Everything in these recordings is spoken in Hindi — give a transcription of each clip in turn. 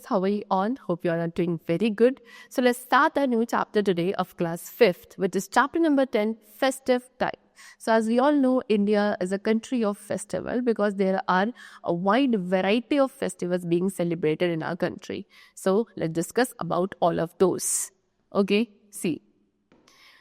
students, how are you all? Hope you all are doing very good. So let's start a new chapter today of class 5th, which is chapter number 10, Festive Time. So as we all know, India is a country of festival because there are a wide variety of festivals being celebrated in our country. So let's discuss about all of those. Okay, see.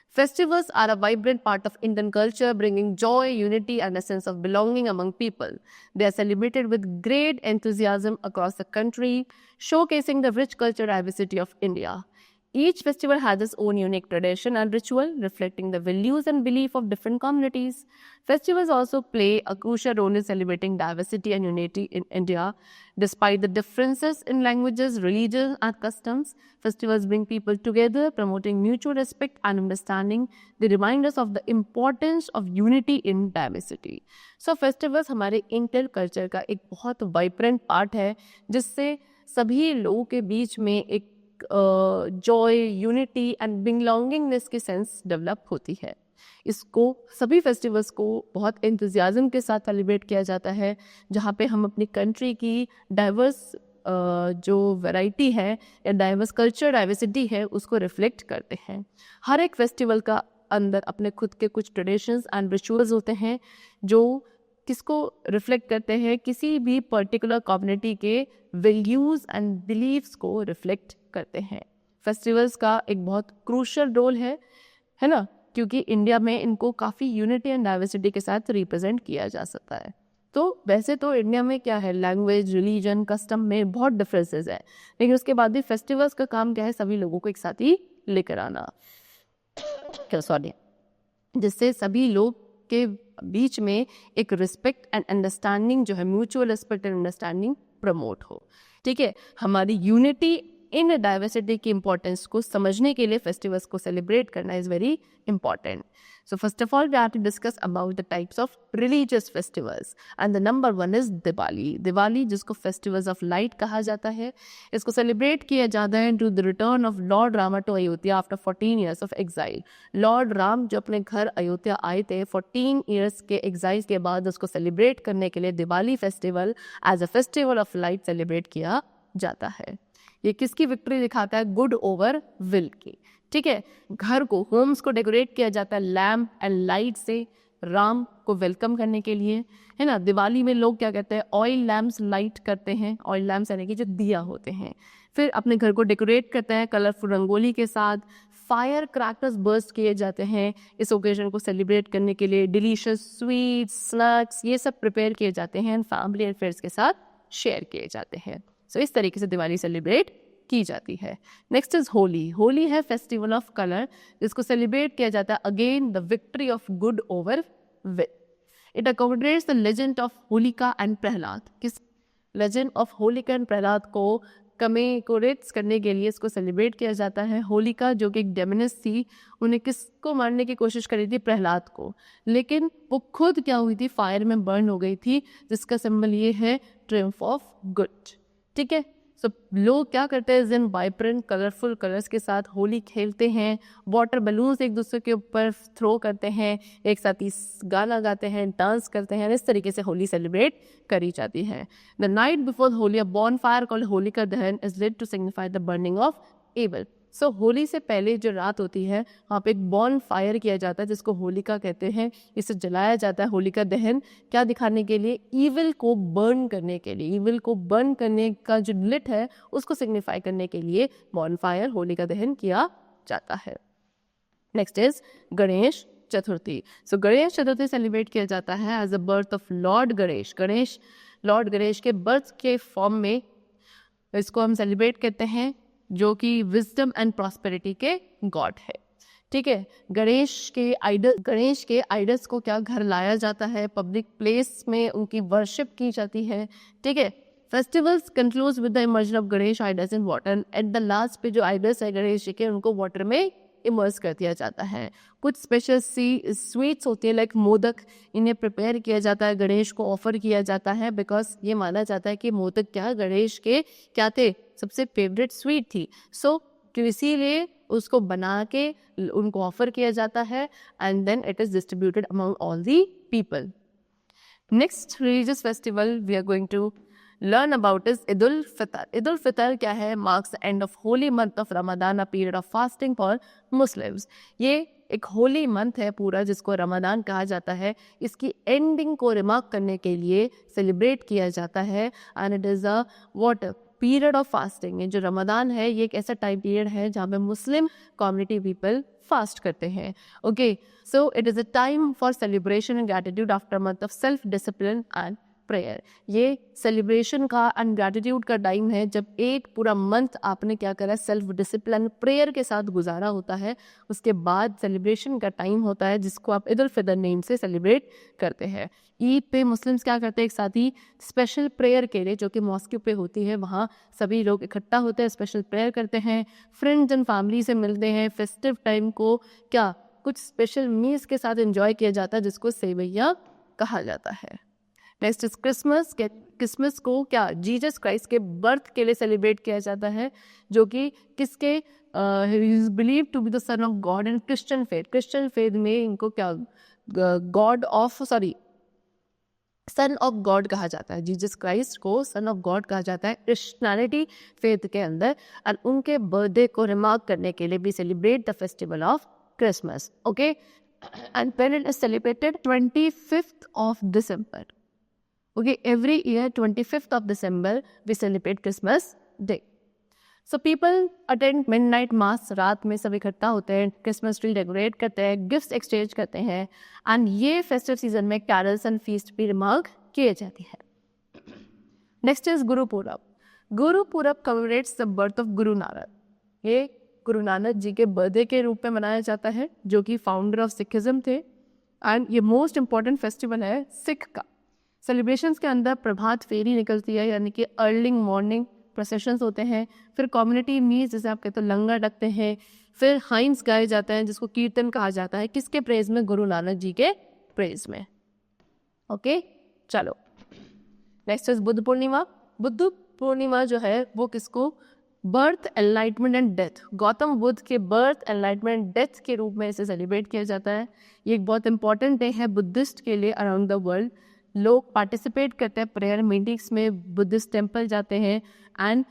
Festivals are a vibrant part of Indian culture, bringing joy, unity, and a sense of belonging among people. They are celebrated with great enthusiasm across the country, showcasing the rich cultural diversity of India. Each festival has its own unique tradition and ritual, reflecting the values and belief of different communities. Festivals also play a crucial role in celebrating diversity and unity in India. Despite the differences in languages, religions, and customs, festivals bring people together, promoting mutual respect and understanding. They remind us of the importance of unity in diversity. So festivals हमारे इंडियन कल्चर का एक बहुत वाइब्रेंट पार्ट है, जिससे सभी लोगों के बीच में एक जॉय, यूनिटी एंड बिलोंगिंगनेस की सेंस डेवलप होती है. इसको सभी फेस्टिवल्स को बहुत एंथुजियाज्म के साथ सेलिब्रेट किया जाता है, जहाँ पे हम अपनी कंट्री की डाइवर्स जो वैरायटी है या डाइवर्स कल्चर डाइवर्सिटी है उसको रिफ्लेक्ट करते हैं. हर एक फेस्टिवल का अंदर अपने खुद के कुछ ट्रेडिशंस एंड रिचुअल्स होते हैं जो किसको रिफ्लेक्ट करते हैं, किसी भी पर्टिकुलर कम्युनिटी के वैल्यूज़ एंड बिलीव्स को रिफ्लेक्ट करते हैं. फेस्टिवल्स का एक बहुत क्रूशियल रोल है ना, क्योंकि इंडिया में इनको काफ़ी यूनिटी एंड डाइवर्सिटी के साथ रिप्रेजेंट किया जा सकता है. तो वैसे तो इंडिया में क्या है, लैंग्वेज, रिलीजन, कस्टम में बहुत डिफरेंसेस है, लेकिन उसके बाद भी फेस्टिवल्स का काम क्या है, सभी लोगों को एक साथ ही लेकर आना, जिससे सभी लोग के बीच में एक रिस्पेक्ट एंड अंडरस्टैंडिंग जो है, mutual respect and understanding promote हो. ठीक है, हमारी यूनिटी इन डाइवर्सिटी की इंपॉर्टेंस को समझने के लिए फेस्टिवल्स को सेलिब्रेट करना is very important. So first of all we have to discuss about the types of religious festivals and the number 1 is Diwali. Diwali जिसको फेस्टिवल्स ऑफ लाइट कहा जाता है, इसको सेलिब्रेट किया जाता है to the return of lord Rama to Ayodhya after 14 years of exile. Lord Ram जो अपने घर अयोध्या आए थे 14 ईयर्स के एग्जाइल के बाद, उसको सेलिब्रेट करने के लिए Diwali festival as a festival of light celebrate किया जाता है. ये किसकी विक्ट्री दिखाता है, गुड ओवर विल की. ठीक है, घर को, होम्स को डेकोरेट किया जाता है लैम्प एंड लाइट से राम को वेलकम करने के लिए, है ना. दिवाली में लोग क्या कहते हैं, ऑयल लैम्प्स लाइट करते हैं, ऑयल लैम्प्स यानी कि जो दिया होते हैं. फिर अपने घर को डेकोरेट करते हैं कलरफुल रंगोली के साथ. फायर क्रैकर्स बर्स्ट किए जाते हैं इस ओकेजन को सेलिब्रेट करने के लिए. डिलीशियस स्वीट्स, स्नैक्स, ये सब प्रिपेयर किए जाते हैं एंड फैमिली एंड फ्रेंड्स के साथ शेयर किए जाते हैं. सो इस तरीके से दिवाली सेलिब्रेट की जाती है. Next is Holi. होली है फेस्टिवल ऑफ कलर, जिसको सेलिब्रेट किया जाता है again the victory of good over evil. It accommodates the legend of Holika and Prahlad. किस legend of Holika and Prahlad को कमेमोरेट्स करने के लिए इसको सेलिब्रेट किया जाता है. होलिका जो कि एक डेमोनिस थी, उन्हें किसको मारने की कोशिश करी थी, प्रहलाद को, लेकिन वो खुद क्या हुई थी, फायर में बर्न हो गई थी, जिसका सिंबल ये है ट्रिम्फ ऑफ गुड. ठीक है, सो लोग क्या करते हैं, दिन वाइब्रेंट कलरफुल कलर्स के साथ होली खेलते हैं, वाटर बलून्स एक दूसरे के ऊपर थ्रो करते हैं, एक साथ ही गाना गाते हैं, डांस करते हैं. इस तरीके से होली सेलिब्रेट करी जाती है. The night before Holi a bonfire called Holika Dahan is lit to signify the burning of evil. So Holi से पहले जो रात होती है वहाँ पे एक बॉन फायर किया जाता है जिसको होलिका कहते हैं. इसे जलाया जाता है होलिका दहन, क्या दिखाने के लिए, ईविल को बर्न करने के लिए. ईविल को बर्न करने का जो लिट है उसको सिग्निफाई करने के लिए बॉन फायर होलिका दहन किया जाता है. Next is Ganesh Chaturthi. So Ganesh Chaturthi celebrate किया जाता है as a birth of lord Ganesh. Lord Ganesh के बर्थ के फॉर्म में इसको हम सेलिब्रेट करते हैं, जो कि विजडम एंड प्रॉस्पेरिटी के गॉड है. ठीक है, गणेश के आइडल्स को क्या घर लाया जाता है, पब्लिक प्लेस में उनकी वर्शिप की जाती है. ठीक है, festivals concludes with the immersion of Ganesh idols in water. At the last पे जो आइडल्स है गणेश जी के, उनको वाटर में इमर्स कर दिया जाता है. कुछ स्पेशल स्वीट्स होती है लाइक मोदक, इन्हें प्रिपेयर किया जाता है, गणेश को ऑफर किया जाता है, बिकॉज ये माना जाता है कि मोदक क्या गणेश के क्या थे, सबसे फेवरेट स्वीट थी. सो इसीलिए उसको बना के उनको ऑफर किया जाता है and then it is distributed among all the people. Next religious festival we are going to learn about is Eid al-Fitr. Eid al-Fitr क्या है? Marks the end of holy month of Ramadan, a period of fasting for Muslims. ये एक होली मंथ है पूरा जिसको रमदान कहा जाता है. इसकी एंडिंग को रिमार्क करने के लिए सेलिब्रेट किया जाता है. And it is a what period of fasting. ये जो रमदान है ये एक ऐसा टाइम पीरियड है जहाँ पे मुस्लिम कम्युनिटी पीपल फास्ट करते हैं. Okay, so it is a time for celebration and gratitude after month of self discipline and prayer. ये सेलिब्रेशन का एंड ग्रैटिट्यूड का टाइम है जब एक पूरा मंथ आपने क्या करा, सेल्फ डिसिप्लिन प्रेयर के साथ गुजारा होता है. उसके बाद सेलिब्रेशन का टाइम होता है जिसको आप ईद उल फितर नेम से सेलिब्रेट करते हैं. ईद पे मुस्लिम्स क्या करते हैं, एक साथ ही स्पेशल प्रेयर के लिए जो कि मॉस्क पे होती है वहाँ सभी लोग इकट्ठा होते हैं, स्पेशल प्रेयर करते हैं, फ्रेंड्स एंड फैमिली से मिलते हैं. फेस्टिव टाइम को क्या कुछ स्पेशल मील्स के साथ एंजॉय किया जाता है जिसको सेवैया कहा जाता है. Next is Christmas. क्रिसमस को क्या जीसस क्राइस्ट के बर्थ के लिए सेलिब्रेट किया जाता है जो कि किसके is believe to be the son of God. And Christian faith में इनको क्या God of son of God कहा जाता है. जीसस क्राइस्ट को सन ऑफ गॉड कहा जाता है क्रिश्चियनिटी फेथ के अंदर. और उनके बर्थडे को रिमार्क करने के लिए भी celebrate the festival of Christmas. Okay, and when it is celebrated 25th of December. Okay, every year 25th of December we celebrate Christmas Day. So people attend midnight mass. रात में सब इकट्ठा होते हैं, क्रिसमस ट्री डेकोरेट करते हैं, गिफ्ट्स एक्सचेंज करते हैं. एंड ये फेस्टिव सीजन में कैरल्स एंड फीस्ट भी रिमार्क किए जाती है. Next is Gurpurab. Gurpurab commemorates the birth of Guru Nanak. ये गुरु नानक जी के बर्थडे के रूप में मनाया जाता है जो कि फाउंडर ऑफ सिखिज्म थे. एंड ये मोस्ट इंपॉर्टेंट फेस्टिवल है सिख का. सेलिब्रेशंस के अंदर प्रभात फेरी निकलती है यानी कि अर्ली मॉर्निंग प्रोसेशंस होते हैं. फिर कम्युनिटी मील्स जैसे आप कहते हो लंगर लगते हैं. फिर हाइम्स गाए जाते हैं जिसको कीर्तन कहा जाता है. किसके प्रेज में? गुरु नानक जी के प्रेज में. ओके, चलो नेक्स्ट इज बुद्ध पूर्णिमा. बुद्ध पूर्णिमा जो है वो किसको birth, enlightenment and death, Gautam Buddha के बर्थ, एनलाइटमेंट एंड डेथ के रूप में इसे सेलिब्रेट किया जाता है. ये एक बहुत इंपॉर्टेंट डे है बुद्धिस्ट के लिए अराउंड द वर्ल्ड. लोग पार्टिसिपेट करते हैं प्रेयर मीटिंग्स में, बुद्धिस्ट टेम्पल जाते हैं एंड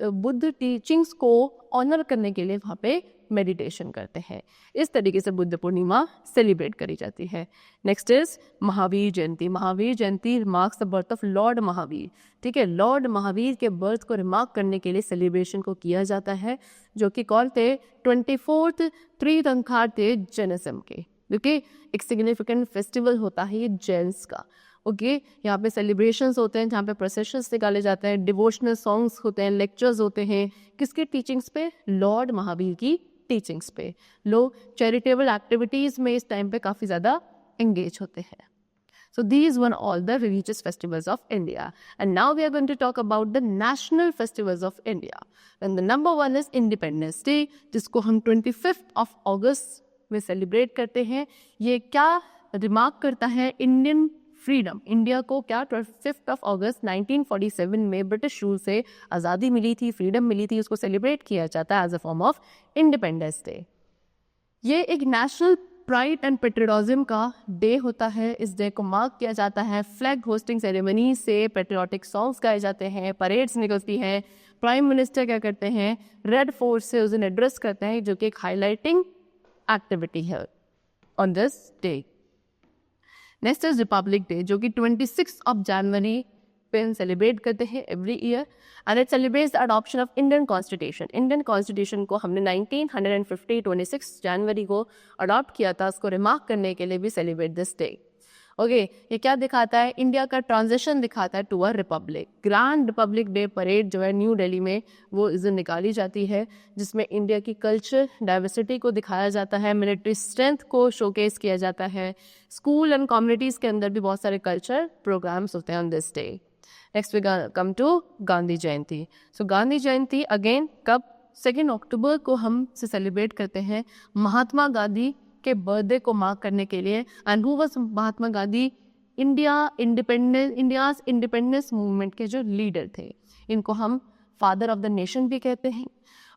बुद्ध टीचिंग्स को ऑनर करने के लिए वहाँ पे मेडिटेशन करते हैं. इस तरीके से बुद्ध पूर्णिमा सेलिब्रेट करी जाती है. Next is Mahavir Jayanti. Mahavir Jayanti marks the birth of Lord Mahavir. ठीक है, लॉर्ड महावीर के बर्थ को रिमार्क करने के लिए सेलिब्रेशन को किया जाता है जो कि कौन थे? 24th तीर्थंकर थे जैनिज्म के. ओके, एक सिग्निफिकेंट फेस्टिवल होता है ये जैन्स का. ओके, यहाँ पे सेलिब्रेशंस होते हैं जहाँ पे प्रोसेशंस निकाले जाते हैं, डिवोशनल सॉन्ग्स होते हैं, लेक्चर्स होते हैं. किसके टीचिंग्स पे? लॉर्ड महावीर की टीचिंग्स पे. लोग चैरिटेबल एक्टिविटीज़ में इस टाइम पे काफ़ी ज़्यादा एंगेज होते हैं. So these were all the religious festivals of India. And now we are going to talk about the national festivals of India. And the number one is Independence Day, जिसको हम 25th of August में सेलिब्रेट करते हैं. ये क्या रिमार्क करता है? Indian freedom. इंडिया को क्या 25th of August 1947 में ब्रिटिश रूल से आज़ादी मिली थी, फ्रीडम मिली थी, उसको सेलिब्रेट किया जाता है as a form of independence day. ये एक नेशनल प्राइड एंड पेट्रियोटिज्म का डे होता है. इस डे को मार्क किया जाता है फ्लैग होस्टिंग सेरेमनी से, पेट्रियोटिक सॉन्ग्स गाए जाते हैं, परेड्स निकलती हैं. प्राइम मिनिस्टर क्या करते हैं? रेड फोर्ट से उस दिन एड्रेस करते हैं जो कि एक हाईलाइटिंग एक्टिविटी है on this day. Next is Republic day जो कि 26 of January पे हम सेलिब्रेट करते हैं every year. And it celebrates the adoption of Indian constitution. Indian constitution को हमने 1950 26 जनवरी को अडॉप्ट किया था. उसको रिमार्क करने के लिए भी सेलिब्रेट दिस डे. ओके, ये क्या दिखाता है? इंडिया का ट्रांजिशन दिखाता है to a republic. Grand republic day parade जो है न्यू दिल्ली में वो इस दिन निकाली जाती है जिसमें इंडिया की कल्चर डाइवर्सिटी को दिखाया जाता है, मिलिट्री स्ट्रेंथ को शोकेस किया जाता है. स्कूल एंड कम्युनिटीज़ के अंदर भी बहुत सारे कल्चर प्रोग्राम्स होते हैं on this day. Next we come to Gandhi Jayanti. So Gandhi Jayanti again कब? 2 अक्टूबर को हम से सेलिब्रेट करते हैं महात्मा गांधी के बर्थडे को मार्क करने के लिए. And who was Mahatma Gandhi? India's independence movement के जो लीडर थे. इनको हम फादर ऑफ द नेशन भी कहते हैं.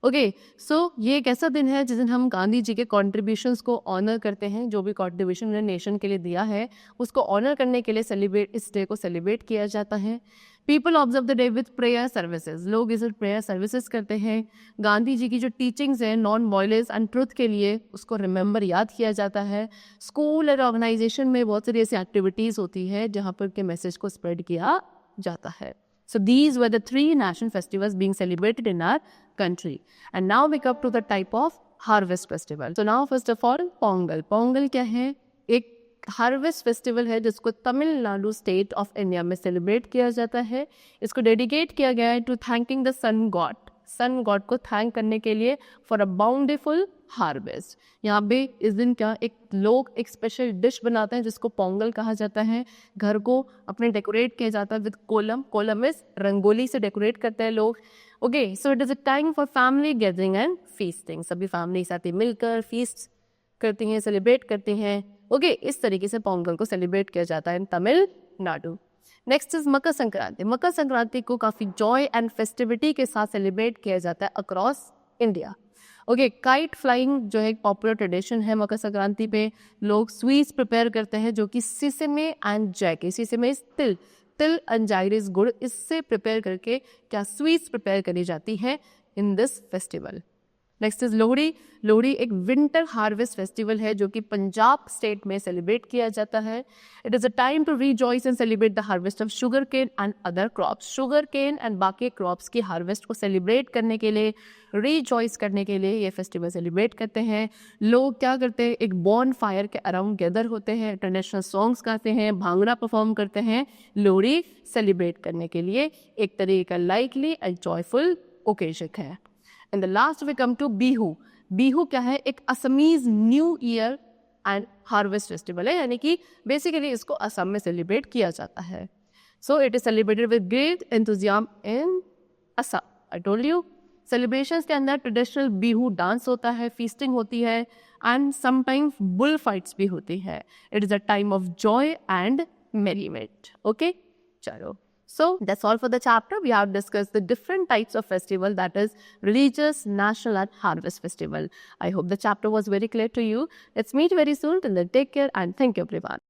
ओके, सो ये एक ऐसा दिन है जिस दिन हम गांधी जी के कॉन्ट्रीब्यूशंस को ऑनर करते हैं. जो भी कॉन्ट्रीब्यूशन उन्होंने नेशन के लिए दिया है उसको ऑनर करने के लिए इस डे को सेलिब्रेट किया जाता है. People observe the day with prayer services, लोग इस प्रेयर सर्विसेज करते हैं। गांधी जी की जो टीचिंग्स हैं नॉन वायलेंस एंड ट्रुथ के लिए, उसको रिमेंबर याद किया जाता है। स्कूल और ऑर्गेनाइजेशन में बहुत सारी ऐसी एक्टिविटीज़ होती है जहाँ पर के मैसेज को स्प्रेड किया जाता है। So these were the 3 national festivals being celebrated in our country. And now we come to the type of harvest festival. So now first of all, Pongal. Pongal क्या है? एक हार्वेस्ट फेस्टिवल है जिसको तमिलनाडु स्टेट ऑफ इंडिया में सेलिब्रेट किया जाता है। इसको डेडिकेट किया गया है to thanking the sun god, sun god को थैंक करने के लिए फॉर अ बाउंडीफुल हार्वेस्ट। यहाँ पे इस दिन क्या लोग एक स्पेशल डिश बनाते हैं जिसको पोंगल कहा जाता है। घर को अपने डेकोरेट किया जाता है विद कोलम, कोलम इज रंगोली से डेकोरेट करते हैं लोग। Okay, so it is a time for family gathering and feasting. सभी फैमिली साथ ही मिलकर फीस्ट करती हैं, सेलिब्रेट करती हैं। ओके, इस तरीके से पोंगल को सेलिब्रेट किया जाता है इन तमिलनाडु। Next is Makar Sankranti. मकर संक्रांति को काफ़ी जॉय एंड फेस्टिविटी के साथ सेलिब्रेट किया जाता है across India. Okay, kite flying जो है एक पॉपुलर ट्रेडिशन है। मकर संक्रांति पे लोग स्वीट्स प्रिपेयर करते हैं जो कि सिसमे एंड जैगरी, सिसमे इज तिल, तिल एंड जैगरी इज गुड़, इससे प्रिपेयर करके क्या स्वीट्स प्रिपेयर करी जाती है in this festival. Next is Lohri. Lohri एक विंटर हार्वेस्ट फेस्टिवल है जो कि पंजाब स्टेट में सेलिब्रेट किया जाता है। It is a time to rejoice and celebrate the harvest of sugar cane and other crops. Sugar cane and बाकी क्रॉप्स की हार्वेस्ट को सेलिब्रेट करने के लिए, रीजॉइस करने के लिए ये फेस्टिवल सेलिब्रेट करते हैं। लोग क्या करते हैं, एक बॉन फायर के अराउंड गैदर होते हैं, ट्रेडिशनल सॉन्ग्स गाते हैं, भांगड़ा परफॉर्म करते हैं लोहड़ी सेलिब्रेट करने के लिए। एक तरीके का लाइटली एंड जॉयफुल ओकेजन है। And the last we come to Bihu. Bihu क्या है? एक Assamese new year and harvest festival है, यानी कि बेसिकली इसको असम में सेलिब्रेट किया जाता है। So it is celebrated with great enthusiasm in Assam. I told you, celebrations के अंदर ट्रेडिशनल बिहू डांस होता है, फीस्टिंग होती है एंड समटाइम्स बुल फाइट्स भी होती है। It is a time of joy and merriment. Okay, चलो, so that's all for the chapter. We have discussed the different types of festival, that is religious, national and harvest festival. I hope the chapter was very clear to you. Let's meet very soon. Till then, take care and thank you everyone.